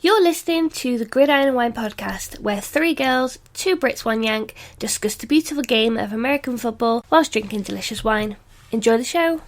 You're listening to the Gridiron and Wine podcast, where three girls, two Brits, one Yank, discuss the beautiful game of American football whilst drinking delicious wine. Enjoy the show.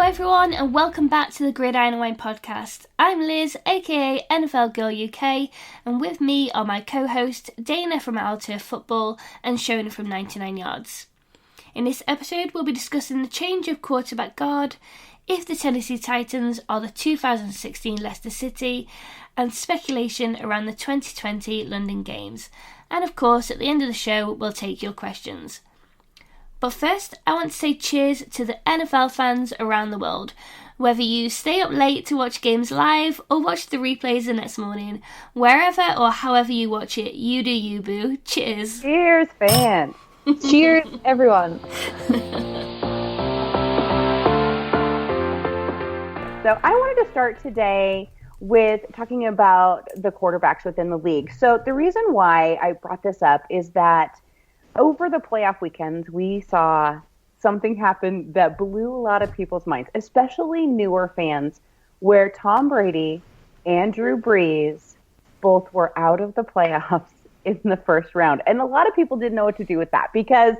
Everyone, and welcome back to the Gridiron and Wine podcast. I'm Liz, aka NFLGirlUK, and with me are my co-hosts Dayna from Our Turf Football and Shona from 99 Yards. In this episode, we'll be discussing the change of quarterback guard, if the Tennessee Titans are the 2016 Leicester City, and speculation around the 2020 London Games. And of course, at the end of the show, we'll take your questions. But first, I want to say cheers to the NFL fans around the world. Whether you stay up late to watch games live or watch the replays the next morning, wherever or however you watch it, you do you, boo. Cheers. Cheers, fans. Cheers, everyone. So I wanted to start today with talking about the quarterbacks within the league. So the reason why I brought this up is that over the playoff weekends, we saw something happen that blew a lot of people's minds, especially newer fans, where Tom Brady and Drew Brees both were out of the playoffs in the first round. And a lot of people didn't know what to do with that because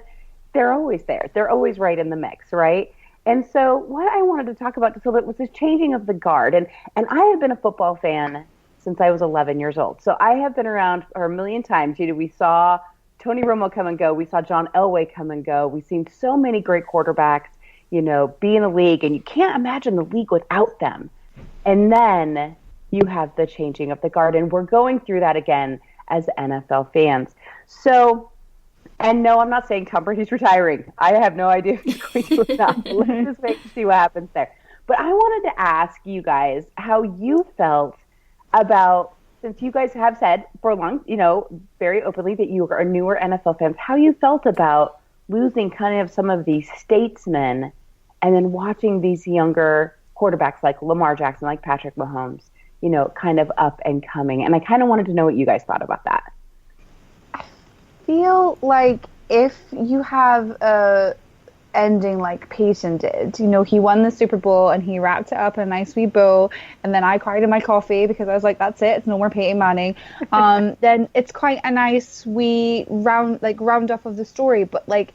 they're always there. They're always right in the mix, right? And so what I wanted to talk about just a little bit was this changing of the guard. And I have been a football fan since I was 11 years old. So I have been around for a million times. You know, we saw Tony Romo come and go. We saw John Elway come and go. We've seen so many great quarterbacks, you know, be in the league, and you can't imagine the league without them. And then you have the changing of the guard, and we're going through that again as NFL fans. So, and no, I'm not saying Tom Brady's retiring. I have no idea if he's going to or not. Let's just wait to see what happens there. But I wanted to ask you guys how you felt about, since you guys have said for a long, you know, very openly that you are newer NFL fans, how you felt about losing kind of some of these statesmen and then watching these younger quarterbacks like Lamar Jackson, like Patrick Mahomes, you know, kind of up and coming. And I kind of wanted to know what you guys thought about that. I feel like if you have a ending like Peyton did, you know, he won the Super Bowl and he wrapped it up in a nice wee bow, and then I cried in my coffee because I was like, that's it, it's no more Peyton Manning. Then it's quite a nice wee round off of the story. But like,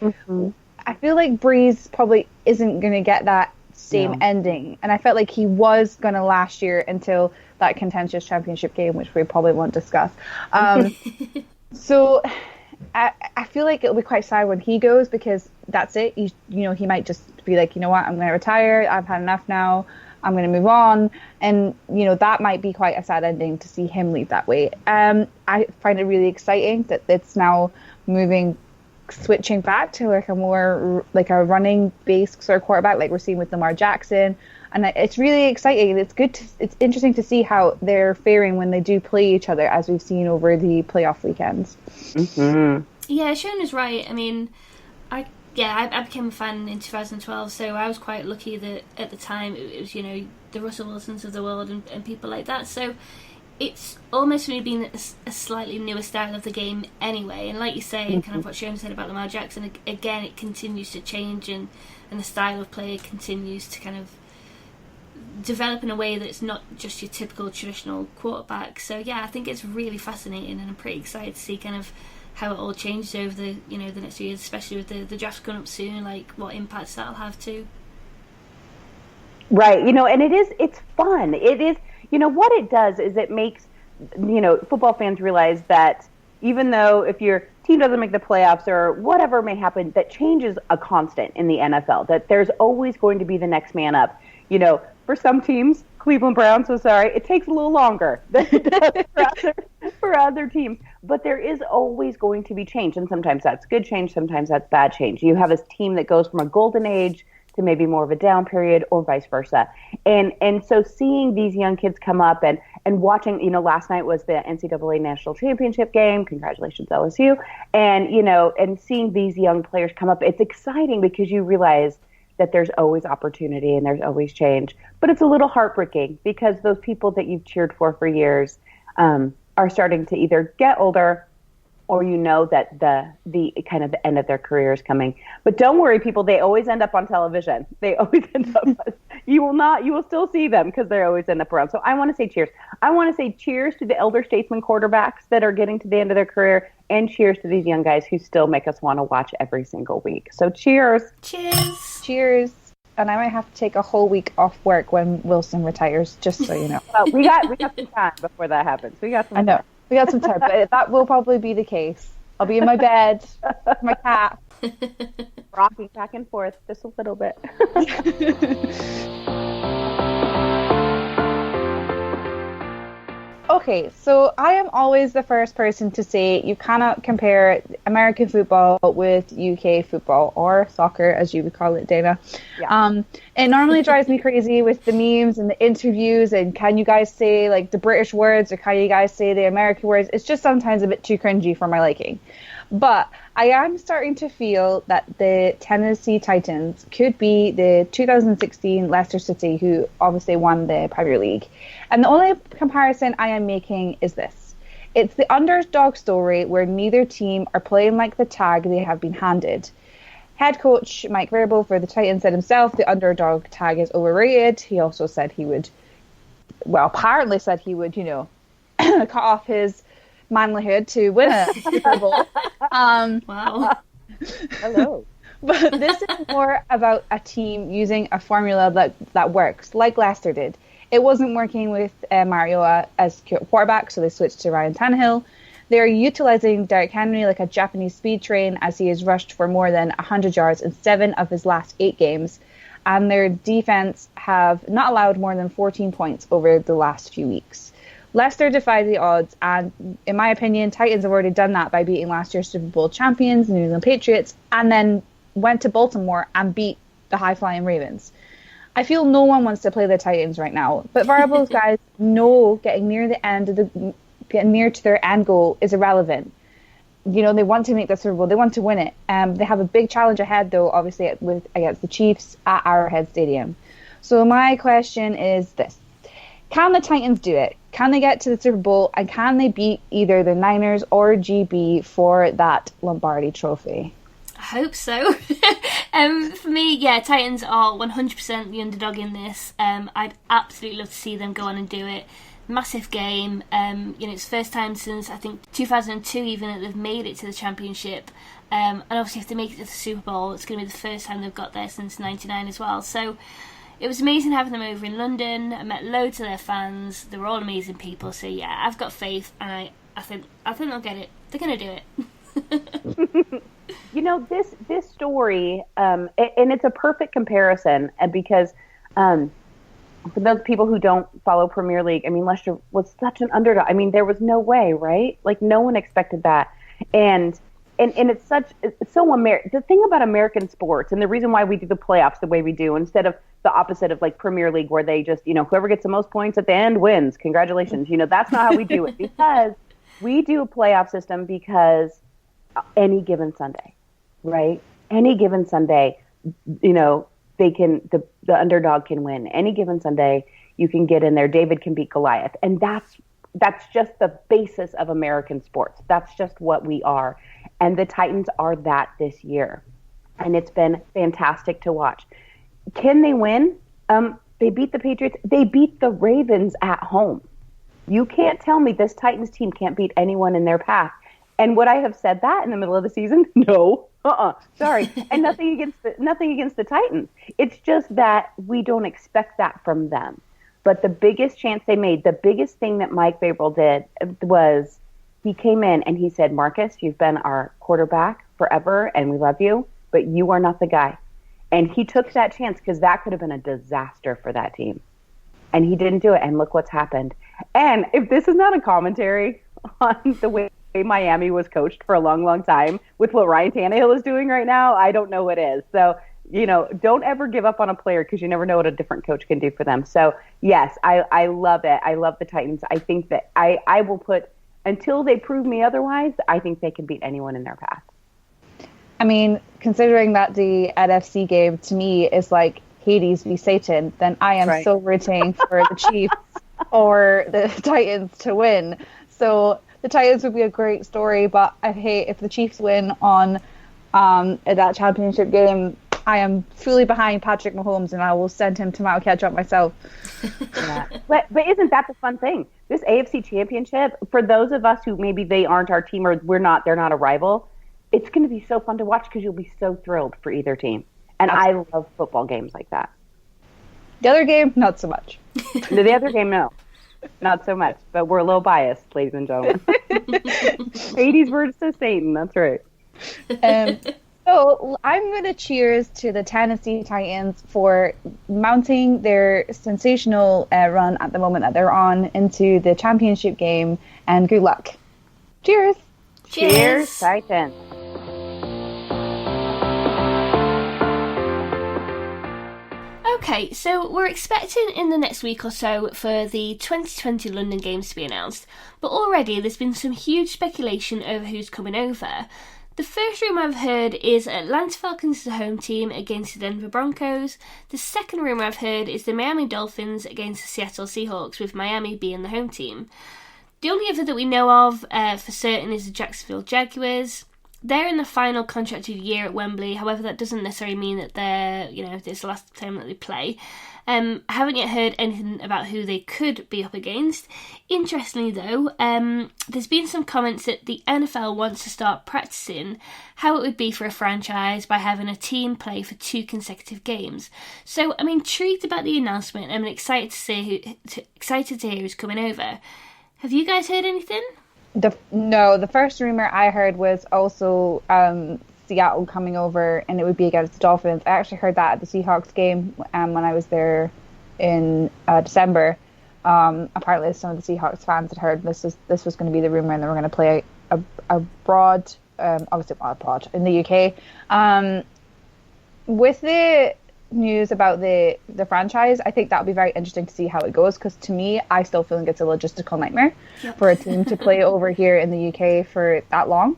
I feel like Breeze probably isn't going to get that same ending, and I felt like he was going to last year until that contentious championship game, which we probably won't discuss. So I feel like it'll be quite sad when he goes, because that's it. You know, he might just be like, you know what, I'm going to retire. I've had enough now. I'm going to move on. And, you know, that might be quite a sad ending to see him leave that way. I find it really exciting that it's now switching back to like a more like a running based sort of quarterback, like we're seeing with Lamar Jackson. And it's really exciting. It's interesting to see how they're faring when they do play each other, as we've seen over the playoff weekends. Mm-hmm. Yeah, Shona's right. I mean, I became a fan in 2012, so I was quite lucky that at the time it was, you know, the Russell Wilsons of the world and people like that. So it's almost really been a slightly newer style of the game anyway. And like you say, kind of what Shona said about Lamar Jackson, again, it continues to change, and the style of play continues to kind of develop in a way that's not just your typical traditional quarterback. So yeah, I think it's really fascinating, and I'm pretty excited to see kind of how it all changes over the next few years, especially with the draft coming up soon, like what impacts that'll have too. Right, you know, and it's fun. It is, you know, what it does is it makes, you know, football fans realize that even though if your team doesn't make the playoffs or whatever may happen, that change is a constant in the NFL, that there's always going to be the next man up. You know, for some teams, Cleveland Browns, so sorry, it takes a little longer than it does for other teams. But there is always going to be change, and sometimes that's good change, sometimes that's bad change. You have a team that goes from a golden age to maybe more of a down period, or vice versa. And so seeing these young kids come up and watching, last night was the NCAA National Championship game. Congratulations, LSU. And, and seeing these young players come up, it's exciting because you realize that there's always opportunity and there's always change. But it's a little heartbreaking because those people that you've cheered for years are starting to either get older, or that the kind of the end of their career is coming. But don't worry, people, they always end up on television. They always end up, you will still see them because they always end up around. So I want to say cheers. I want to say cheers to the elder statesman quarterbacks that are getting to the end of their career, and cheers to these young guys who still make us want to watch every single week. So cheers. Cheers. Cheers. And I might have to take a whole week off work when Wilson retires, just so you know. Well, we got some time before that happens. We got some time. We got some time, but that will probably be the case. I'll be in my bed with my cat. Rocking back and forth just a little bit. Okay, so I am always the first person to say you cannot compare American football with UK football, or soccer, as you would call it, Dayna. Yeah. It normally drives me crazy with the memes and the interviews, and can you guys say like the British words, or can you guys say the American words? It's just sometimes a bit too cringy for my liking. But I am starting to feel that the Tennessee Titans could be the 2016 Leicester City, who obviously won the Premier League. And the only comparison I am making is this. It's the underdog story where neither team are playing like the tag they have been handed. Head coach Mike Vrabel for the Titans said himself the underdog tag is overrated. He also said apparently said he would, cut off his manlyhood to win a Super Bowl. Wow. Hello. But this is more about a team using a formula that works, like Leicester did. It wasn't working with Mariota as quarterback, so they switched to Ryan Tannehill. They're utilizing Derrick Henry like a Japanese speed train, as he has rushed for more than 100 yards in 7 of his last 8 games. And their defense have not allowed more than 14 points over the last few weeks. Leicester defied the odds, and in my opinion, Titans have already done that by beating last year's Super Bowl champions, the New England Patriots, and then went to Baltimore and beat the high-flying Ravens. I feel no one wants to play the Titans right now, but Vrabel's guys know getting near to their end goal is irrelevant. They want to make the Super Bowl, they want to win it. They have a big challenge ahead, though, obviously against the Chiefs at Arrowhead Stadium. So my question is this. Can the Titans do it? Can they get to the Super Bowl, and can they beat either the Niners or GB for that Lombardi trophy? I hope so. For me, Titans are 100% the underdog in this. I'd absolutely love to see them go on and do it. Massive game. It's the first time since, I think, 2002 even, that they've made it to the championship. And obviously if they make it to the Super Bowl, it's going to be the first time they've got there since 99 as well. So it was amazing having them over in London. I met loads of their fans. They were all amazing people. So yeah, I've got faith, and I think they'll get it. They're going to do it. This story, and it's a perfect comparison, because for those people who don't follow Premier League, Leicester was such an underdog. There was no way, right? Like, no one expected that, and it's so American. The thing about American sports, and the reason why we do the playoffs the way we do, instead of the opposite of like Premier League, where they just, whoever gets the most points at the end wins. Congratulations. That's not how we do it, because we do a playoff system because any given Sunday, right? Any given Sunday, the underdog can win. Any given Sunday, you can get in there. David can beat Goliath. And that's just the basis of American sports. That's just what we are. And the Titans are that this year. And it's been fantastic to watch. Can they win? They beat the Patriots. They beat the Ravens at home. You can't tell me this Titans team can't beat anyone in their path. And would I have said that in the middle of the season? No. Sorry. And nothing against the Titans. It's just that we don't expect that from them. But the biggest chance they made, the biggest thing that Mike Vrabel did was he came in and he said, Marcus, you've been our quarterback forever and we love you, but you are not the guy. And he took that chance because that could have been a disaster for that team. And he didn't do it. And look what's happened. And if this is not a commentary on the way Miami was coached for a long, long time with what Ryan Tannehill is doing right now, I don't know what is. So don't ever give up on a player because you never know what a different coach can do for them. So, yes, I love it. I love the Titans. I think that I will put, until they prove me otherwise, I think they can beat anyone in their path. I mean, considering that the NFC game to me is like Hades v Satan, then I am so rooting for the Chiefs or the Titans to win. So the Titans would be a great story, but I hate if the Chiefs win on that championship game. I am fully behind Patrick Mahomes, and I will send him to Mount Ketchup myself. Yeah. But isn't that the fun thing? This AFC Championship, for those of us who maybe they aren't our team or they're not a rival, it's going to be so fun to watch because you'll be so thrilled for either team. And I love football games like that. The other game, not so much. The other game, no. Not so much. But we're a little biased, ladies and gentlemen. Hades versus Satan, that's right. So I'm going to cheers to the Tennessee Titans for mounting their sensational run at the moment that they're on into the championship game, and good luck. Cheers! Cheers, Titans! Okay, so we're expecting in the next week or so for the 2020 London Games to be announced, but already there's been some huge speculation over who's coming over. The first rumour I've heard is Atlanta Falcons as the home team against the Denver Broncos. The second rumour I've heard is the Miami Dolphins against the Seattle Seahawks, with Miami being the home team. The only other that we know of for certain is the Jacksonville Jaguars. They're in the final contracted year at Wembley, however that doesn't necessarily mean that it's the last time that they play. I haven't yet heard anything about who they could be up against. Interestingly though, there's been some comments that the NFL wants to start practicing how it would be for a franchise by having a team play for 2 consecutive games. So I'm intrigued about the announcement. I'm excited to hear who's coming over. Have you guys heard anything? The first rumor I heard was also Seattle coming over, and it would be against the Dolphins. I actually heard that at the Seahawks game when I was there in December. Apparently, some of the Seahawks fans had heard this was going to be the rumor, and they were going to play abroad, obviously not abroad, in the UK. With the news about the franchise, I think that would be very interesting to see how it goes, because to me, I still feel like it's a logistical nightmare for a team to play over here in the UK for that long.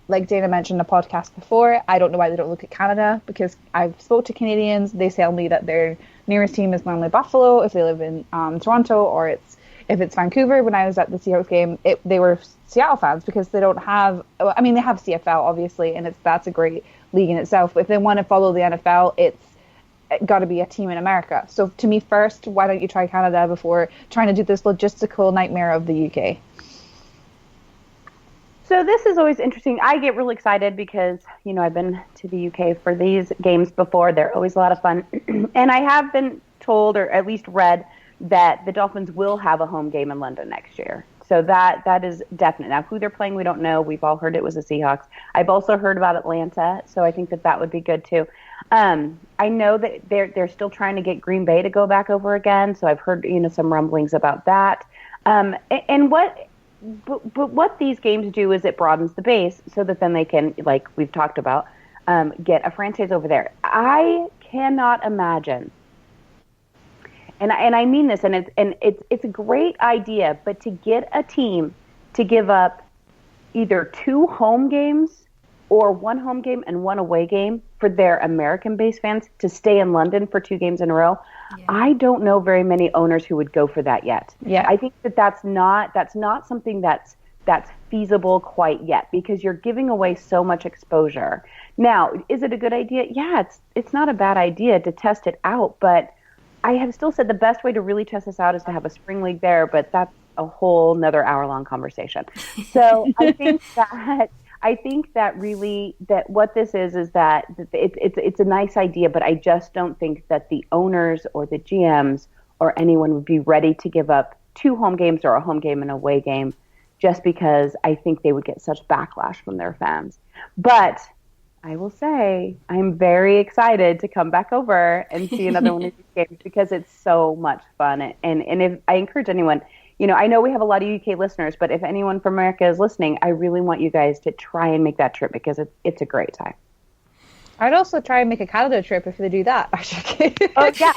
Like Dayna mentioned in the podcast before, I don't know why they don't look at Canada, because I've spoke to Canadians. They tell me that their nearest team is normally Buffalo if they live in Toronto, or if it's Vancouver. When I was at the Seahawks game, they were Seattle fans because they don't have, I mean, they have CFL obviously, and that's a great league in itself. But if they want to follow the NFL, it's got to be a team in America. So to me, first, why don't you try Canada before trying to do this logistical nightmare of the UK? So this is always interesting. I get really excited because, I've been to the UK for these games before. They're always a lot of fun. And I have been told, or at least read, that the Dolphins will have a home game in London next year. So that is definite. Now, who they're playing, we don't know. We've all heard it was the Seahawks. I've also heard about Atlanta, so I think that would be good too. I know that they're still trying to get Green Bay to go back over again, so I've heard some rumblings about that. But what these games do is it broadens the base so that then they can, like we've talked about, get a franchise over there. I cannot imagine, and I mean this, and it's a great idea, but to get a team to give up either 2 home games or 1 home game and 1 away game for their American-based fans to stay in London for 2 games in a row. Yeah. I don't know very many owners who would go for that yet. Yeah. I think that's not something that's feasible quite yet, because you're giving away so much exposure. Now, is it a good idea? Yeah, it's not a bad idea to test it out, but I have still said the best way to really test this out is to have a spring league there, but that's a whole another hour-long conversation. So I think that really that what this is that it's a nice idea, but I just don't think that the owners or the GMs or anyone would be ready to give up 2 home games or a home game and away game, just because I think they would get such backlash from their fans. But I will say I'm very excited to come back over and see another one of these games, because it's so much fun. And if I encourage anyone, I know we have a lot of UK listeners, but if anyone from America is listening, I really want you guys to try and make that trip, because it's a great time. I'd also try and make a Canada trip if they do that. Oh, yeah.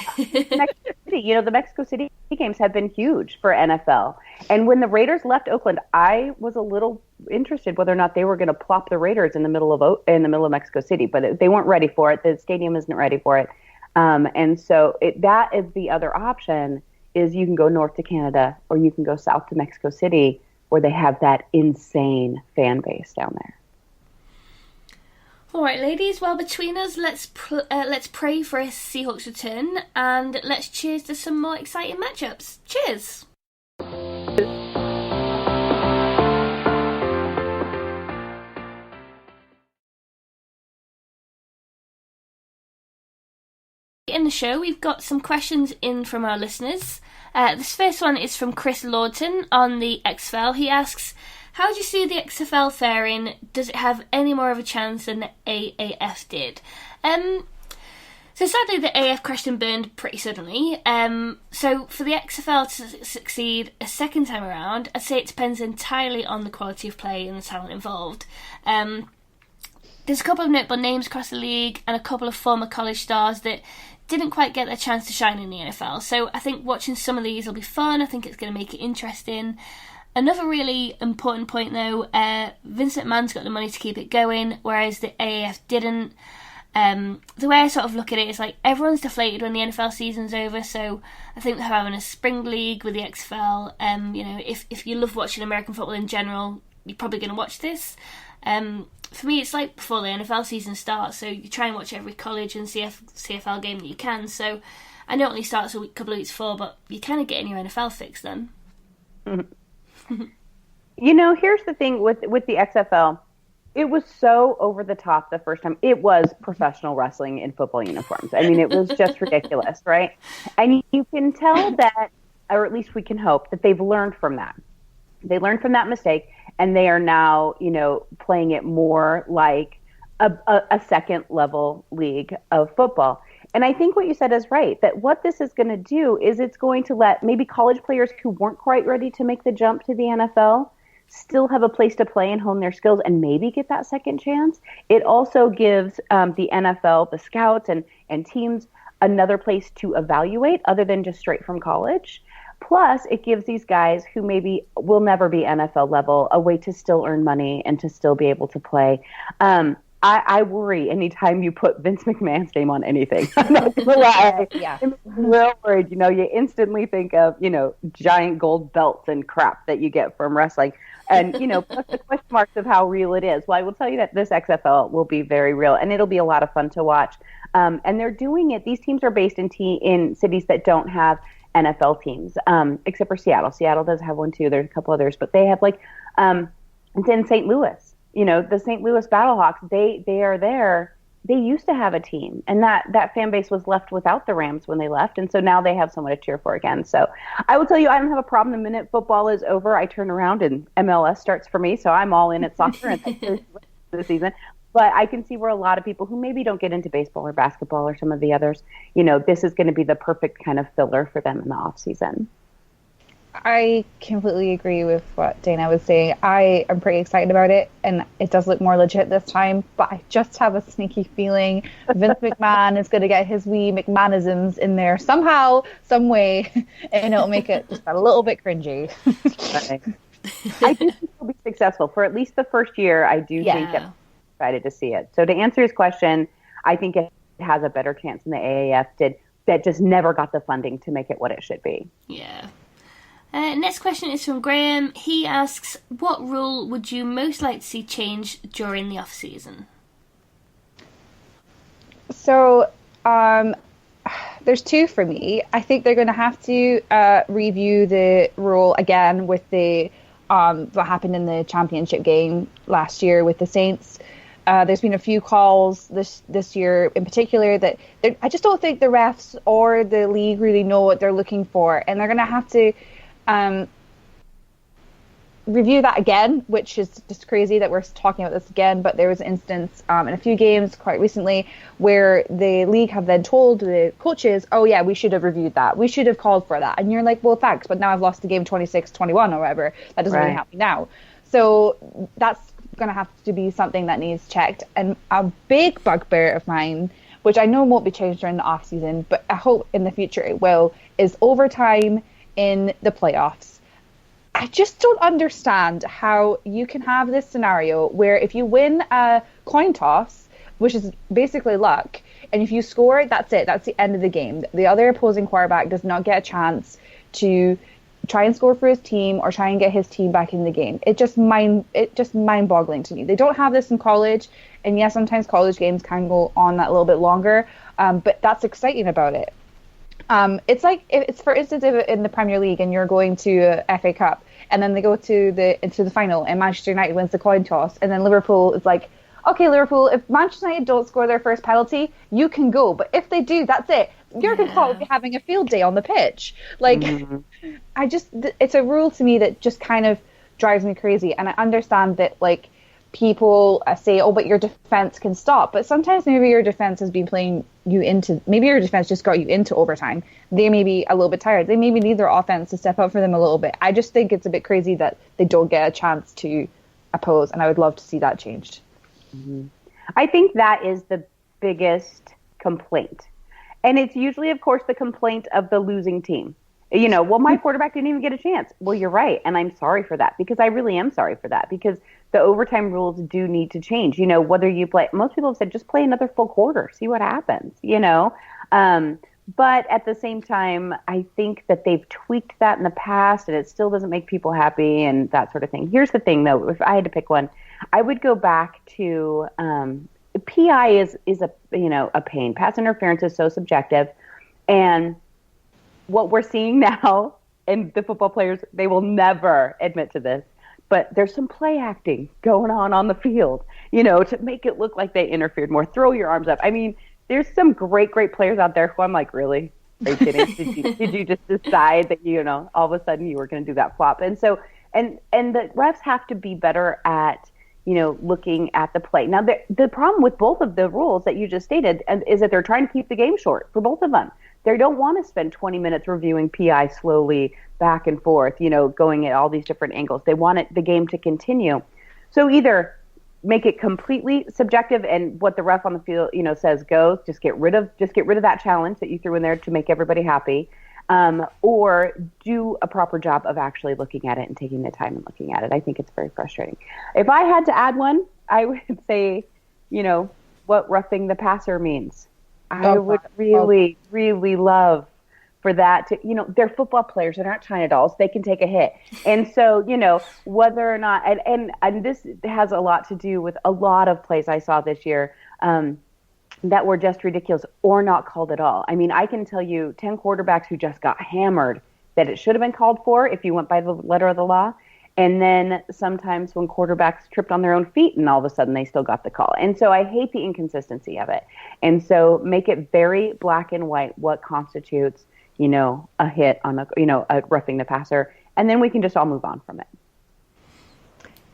Mexico City. The Mexico City games have been huge for NFL. And when the Raiders left Oakland, I was a little interested whether or not they were going to plop the Raiders in the middle of Mexico City, but they weren't ready for it. The stadium isn't ready for it. And so that is the other option, is you can go north to Canada or you can go south to Mexico City, where they have that insane fan base down there. All right, ladies. Well, between us, let's pray for a Seahawks return, and let's cheers to some more exciting matchups. Cheers. In the show, we've got some questions in from our listeners. This first one is from Chris Lawton on the XFL. He asks, how do you see the XFL faring? Does it have any more of a chance than the AAF did? So sadly, the AAF crashed and burned pretty suddenly. So for the XFL to succeed a second time around, I'd say it depends entirely on the quality of play and the talent involved. There's a couple of notable names across the league and a couple of former college stars that didn't quite get their chance to shine in the NFL. So I think watching some of these will be fun. I think it's going to make it interesting. Another really important point, though, Vince McMahon's got the money to keep it going, whereas the AAF didn't. The way I sort of look at it is like everyone's deflated when the NFL season's over, so I think they're having a spring league with the XFL. If you love watching American football in general, you're probably going to watch this. For me, it's like before the NFL season starts, so you try and watch every college and CFL game that you can. So I know it only starts a couple of weeks before, but you kind of getting your NFL fix then. Here's the thing with the XFL. It was so over the top the first time. It was professional wrestling in football uniforms. I mean, it was just ridiculous, right? And you can tell that, or at least we can hope, that they've learned from that. They learned from that mistake, and they are now, playing it more like a second level league of football. And I think what you said is right, that what this is going to do is it's going to let maybe college players who weren't quite ready to make the jump to the NFL still have a place to play and hone their skills and maybe get that second chance. It also gives the NFL, the scouts and teams, another place to evaluate other than just straight from college. Plus, it gives these guys who maybe will never be NFL level a way to still earn money and to still be able to play. I worry anytime you put Vince McMahon's name on anything. I'm not gonna lie. Yeah. I'm real worried. You instantly think of, giant gold belts and crap that you get from wrestling. And, plus the question marks of how real it is. Well, I will tell you that this XFL will be very real, and it'll be a lot of fun to watch. And they're doing it. These teams are based in cities that don't have NFL teams, except for Seattle. Seattle does have one too. There's a couple others, but they have it's in St. Louis. The St. Louis Battlehawks, they are there. They used to have a team, and that fan base was left without the Rams when they left, and so now they have someone to cheer for again. So I will tell you, I don't have a problem the minute football is over. I turn around and MLS starts for me, so I'm all in at soccer and the season. But I can see where a lot of people who maybe don't get into baseball or basketball or some of the others, this is going to be the perfect kind of filler for them in the off season. I completely agree with what Dayna was saying. I am pretty excited about it, and it does look more legit this time, but I just have a sneaky feeling Vince McMahon is going to get his wee McMahonisms in there somehow, some way, and it'll make it just a little bit cringy. I do think he'll be successful for at least the first year. I do think that I'm excited to see it. So to answer his question, I think it has a better chance than the AAF did, that just never got the funding to make it what it should be. Yeah. Next question is from Graham. He asks, what rule would you most like to see change during the off-season? So, there's two for me. I think they're going to have to review the rule again with the what happened in the championship game last year with the Saints. There's been a few calls this year in particular that I just don't think the refs or the league really know what they're looking for, and they're going to have to review that again, which is just crazy that we're talking about this again. But there was an instance in a few games quite recently where the league have then told the coaches, oh yeah, we should have reviewed that, we should have called for that, and you're like, well, thanks, but now I've lost the game 26-21 or whatever. That doesn't really help me now. So that's going to have to be something that needs checked. And a big bugbear of mine, which I know won't be changed during the off season, but I hope in the future it will, is overtime in the playoffs. I just don't understand how you can have this scenario where if you win a coin toss, which is basically luck, and if you score, that's it. That's the end of the game. The other opposing quarterback does not get a chance to try and score for his team or try and get his team back in the game. It's just mind-boggling to me. They don't have this in college, and yes, sometimes college games can go on that a little bit longer, but that's exciting about it. It's like, it's for instance, if in the Premier League and you're going to a FA Cup, and then they go into the final, and Manchester United wins the coin toss, and then Liverpool is like, okay, Liverpool, if Manchester United don't score their first penalty, you can go. But if they do, that's it. Jurgen Klopp would be having a field day on the pitch. Like, it's a rule to me that just kind of drives me crazy. And I understand that, like, people say, oh, but your defense can stop. But sometimes maybe your defense has been playing you into, maybe your defense just got you into overtime. They may be a little bit tired. They maybe need their offense to step up for them a little bit. I just think it's a bit crazy that they don't get a chance to oppose. And I would love to see that changed. I think that is the biggest complaint. And it's usually, of course, the complaint of the losing team. You know, well, my quarterback didn't even get a chance. Well, you're right. And I'm sorry for that, because I really am sorry for that, because the overtime rules do need to change. You know, whether you play, most people have said, just play another full quarter, see what happens, you know. But at the same time, I think that they've tweaked that in the past, and it still doesn't make people happy and that sort of thing. Here's the thing, though. If I had to pick one, I would go back to PI is a pain. Pass interference is so subjective, and what we're seeing now, and the football players, they will never admit to this, but there's some play acting going on the field, you know, to make it look like they interfered more. Throw your arms up. I mean, there's some great players out there who I'm like, really? Are you kidding? Did you just decide that, you know, all of a sudden you were going to do that flop? And so, and the refs have to be better at, you know, looking at the play. Now, the problem with both of the rules that you just stated is that they're trying to keep the game short for both of them. They don't want to spend 20 minutes reviewing PI slowly back and forth, you know, going at all these different angles. They want the game to continue. So either make it completely subjective, and what the ref on the field, you know, says goes. Just get rid of that challenge that you threw in there to make everybody happy, or do a proper job of actually looking at it and taking the time and looking at it. I think it's very frustrating. If I had to add one, I would say, you know, what roughing the passer means. I would really, really love for that to, you know, they're football players. They're not China dolls. They can take a hit. And so, you know, whether or not, and this has a lot to do with a lot of plays I saw this year that were just ridiculous or not called at all. I mean, I can tell you 10 quarterbacks who just got hammered that it should have been called for if you went by the letter of the law. And then sometimes when quarterbacks tripped on their own feet and all of a sudden they still got the call. And so I hate the inconsistency of it. And so make it very black and white what constitutes, you know, a hit on a roughing the passer. And then we can just all move on from it.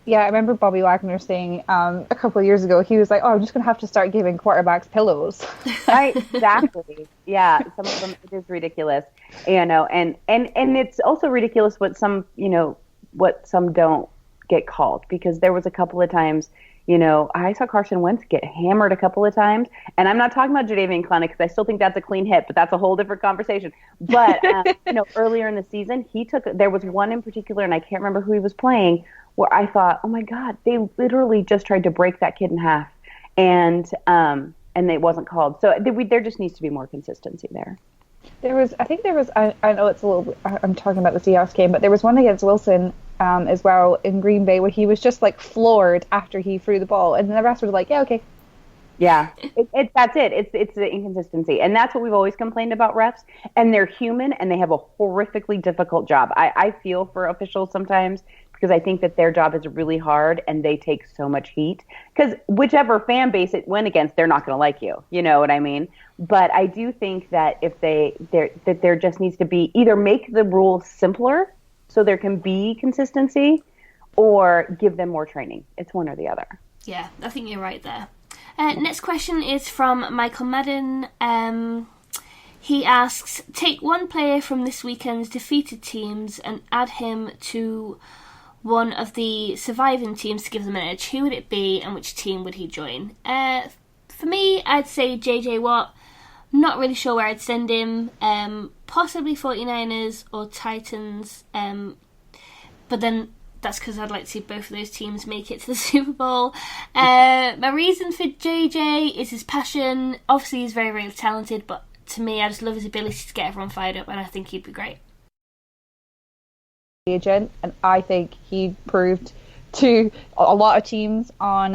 Yeah, I remember Bobby Wagner saying a couple of years ago, he was like, oh, I'm just going to have to start giving quarterbacks pillows. Right, exactly. Yeah, some of them, it is ridiculous. You know, and it's also ridiculous what some don't get called, because there was a couple of times, you know, I saw Carson Wentz get hammered a couple of times, and I'm not talking about Jadeveon Clowney because I still think that's a clean hit, but that's a whole different conversation. But, you know, earlier in the season, there was one in particular, and I can't remember who he was playing, where I thought, oh my God, they literally just tried to break that kid in half, and it wasn't called. So there just needs to be more consistency there. I know it's a little, I'm talking about the Seahawks game, but there was one against Wilson as well in Green Bay where he was just like floored after he threw the ball, and the rest was like, yeah, okay. Yeah, that's it. It's the inconsistency. And that's what we've always complained about refs. And they're human, and they have a horrifically difficult job. I feel for officials sometimes, because I think that their job is really hard and they take so much heat. Because whichever fan base it went against, they're not going to like you. You know what I mean? But I do think that there just needs to be, either make the rules simpler so there can be consistency, or give them more training. It's one or the other. Yeah, I think you're right there. Next question is from Michael Madden. He asks, take one player from this weekend's defeated teams and add him to one of the surviving teams to give them an edge, who would it be and which team would he join? For me, I'd say JJ Watt. Not really sure where I'd send him. Possibly 49ers or Titans. But then that's because I'd like to see both of those teams make it to the Super Bowl. My reason for JJ is his passion. Obviously, he's very, very talented, but to me, I just love his ability to get everyone fired up, and I think he'd be great. Agent, and I think he proved to a lot of teams on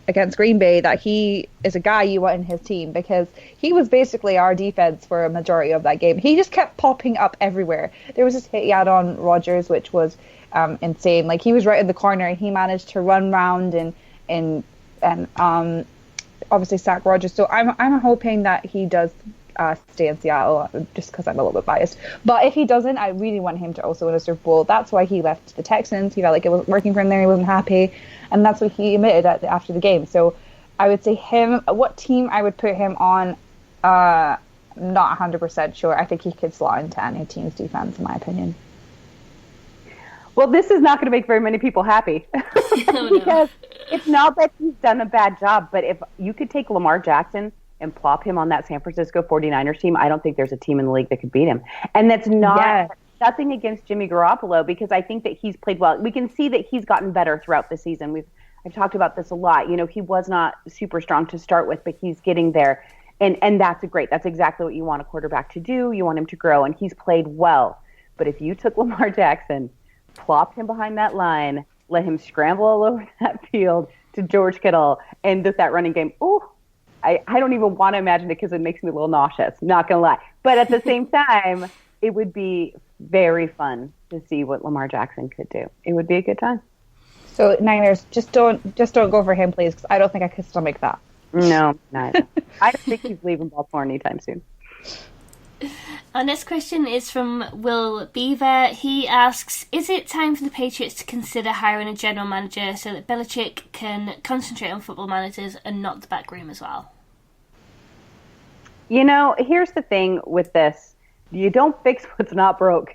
against Green Bay that he is a guy you want in his team, because he was basically our defense for a majority of that game. He just kept popping up everywhere. There was this hit he had on Rodgers, which was insane. Like, he was right in the corner and he managed to run round and obviously sack Rodgers. So I'm hoping that he does stay in Seattle, just because I'm a little bit biased. But if he doesn't, I really want him to also win a Super Bowl. That's why he left the Texans. He felt like it wasn't working for him there. He wasn't happy. And that's what he admitted after the game. So I would say him. What team I would put him on, not 100% sure. I think he could slot into any team's defense, in my opinion. Well, this is not going to make very many people happy. Because it's not that he's done a bad job, but if you could take Lamar Jackson and plop him on that San Francisco 49ers team, I don't think there's a team in the league that could beat him. And that's nothing against Jimmy Garoppolo, because I think that he's played well. We can see that he's gotten better throughout the season. I've talked about this a lot. You know, he was not super strong to start with, but he's getting there. And that's great. That's exactly what you want a quarterback to do. You want him to grow, and he's played well. But if you took Lamar Jackson, plopped him behind that line, let him scramble all over that field to George Kittle, and with that running game, I don't even want to imagine it, because it makes me a little nauseous, not going to lie. But at the same time, it would be very fun to see what Lamar Jackson could do. It would be a good time. So Niners, just don't go for him, please, because I don't think I could stomach that. No, neither. I don't think he's leaving Baltimore anytime soon. Our next question is from Will Beaver. He asks, is it time for the Patriots to consider hiring a general manager so that Belichick can concentrate on football managers and not the back room as well? You know, here's the thing with this. You don't fix what's not broke.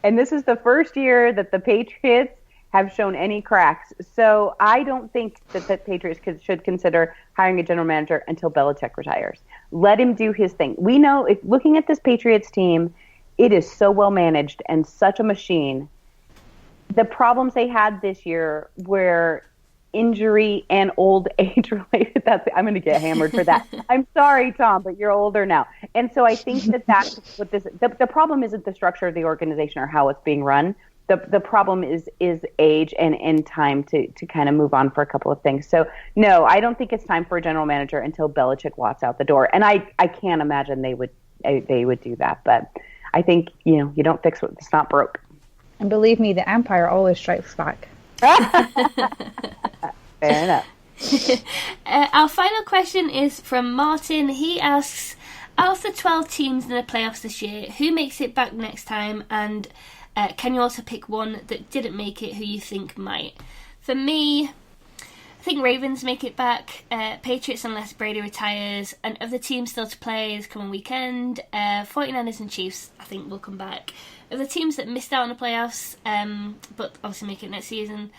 And this is the first year that the Patriots have shown any cracks. So I don't think that the Patriots should consider hiring a general manager until Belichick retires. Let him do his thing. We know, if looking at this Patriots team, it is so well managed and such a machine. The problems they had this year were injury and old age related. I'm going to get hammered for that. I'm sorry, Tom, but you're older now. And so I think that's what the problem isn't the structure of the organization or how it's being run. The problem is age and time to kind of move on for a couple of things. So no, I don't think it's time for a general manager until Belichick walks out the door. And I can't imagine they would do that. But I think, you don't fix what's not broke. And believe me, the Empire always strikes back. Fair enough. Our final question is from Martin. He asks, out of the 12 teams in the playoffs this year, who makes it back next time? And can you also pick one that didn't make it who you think might? For me, I think Ravens make it back. Patriots unless Brady retires. And of the teams still to play this coming weekend, 49ers and Chiefs I think will come back. Of the teams that missed out on the playoffs, but obviously make it next season,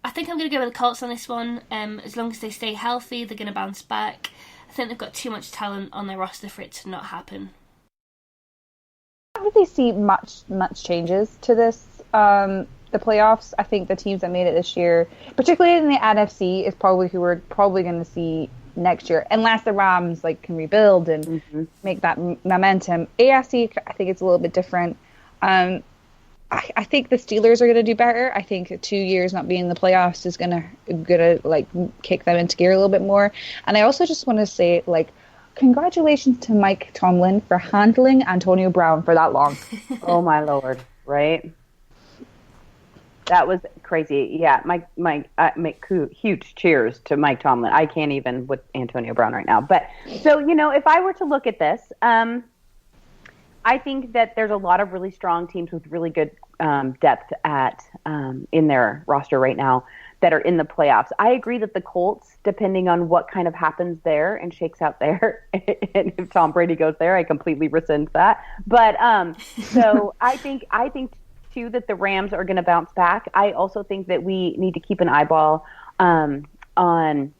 I think I'm going to go with the Colts on this one. As long as they stay healthy, they're going to bounce back. I think they've got too much talent on their roster for it to not happen. I don't really see much changes to this. The playoffs, I think the teams that made it this year, particularly in the NFC, is probably who we're probably going to see next year, unless the Rams can rebuild and make that momentum. AFC, I think it's a little bit different. I think the Steelers are going to do better. I think 2 years not being in the playoffs is gonna kick them into gear a little bit more. And I also just want to say, congratulations to Mike Tomlin for handling Antonio Brown for that long. Oh my Lord, right? That was crazy. Yeah, make huge cheers to Mike Tomlin. I can't even with Antonio Brown right now. But so, if I were to look at this, I think that there's a lot of really strong teams with really good depth in their roster right now that are in the playoffs. I agree that the Colts, depending on what kind of happens there and shakes out there, and if Tom Brady goes there, I completely rescind that. But so I think too, that the Rams are going to bounce back. I also think that we need to keep an eyeball on the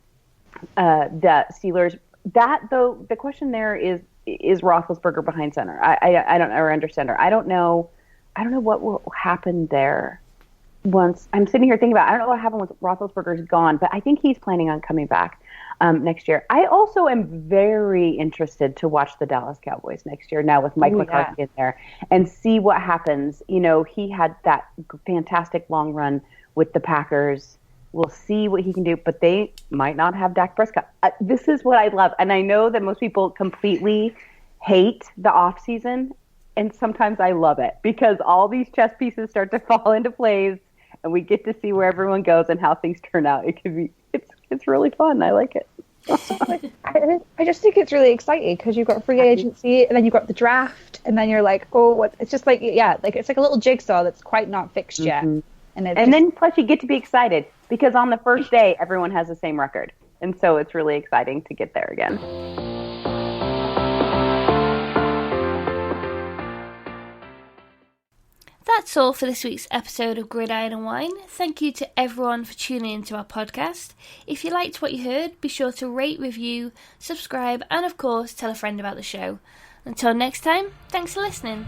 Steelers. That, though, the question there is Roethlisberger behind center? I don't or under center. I don't know what will happen there. Once I'm sitting here thinking about, I don't know what happened once Roethlisberger's gone, but I think he's planning on coming back next year. I also am very interested to watch the Dallas Cowboys next year now with Mike McCarthy in there and see what happens. You know, he had that fantastic long run with the Packers. We'll see what he can do, but they might not have Dak Prescott. This is what I love, and I know that most people completely hate the offseason, and sometimes I love it because all these chess pieces start to fall into place. And we get to see where everyone goes and how things turn out. It's really fun. I like it. I just think it's really exciting because you've got free agency and then you've got the draft and then you're like, oh, what? It's just like, it's like a little jigsaw that's quite not fixed yet. And then plus you get to be excited because on the first day everyone has the same record, and so it's really exciting to get there again. That's all for this week's episode of Gridiron and Wine. Thank you to everyone for tuning into our podcast. If you liked what you heard, be sure to rate, review, subscribe, and of course, tell a friend about the show. Until next time, thanks for listening.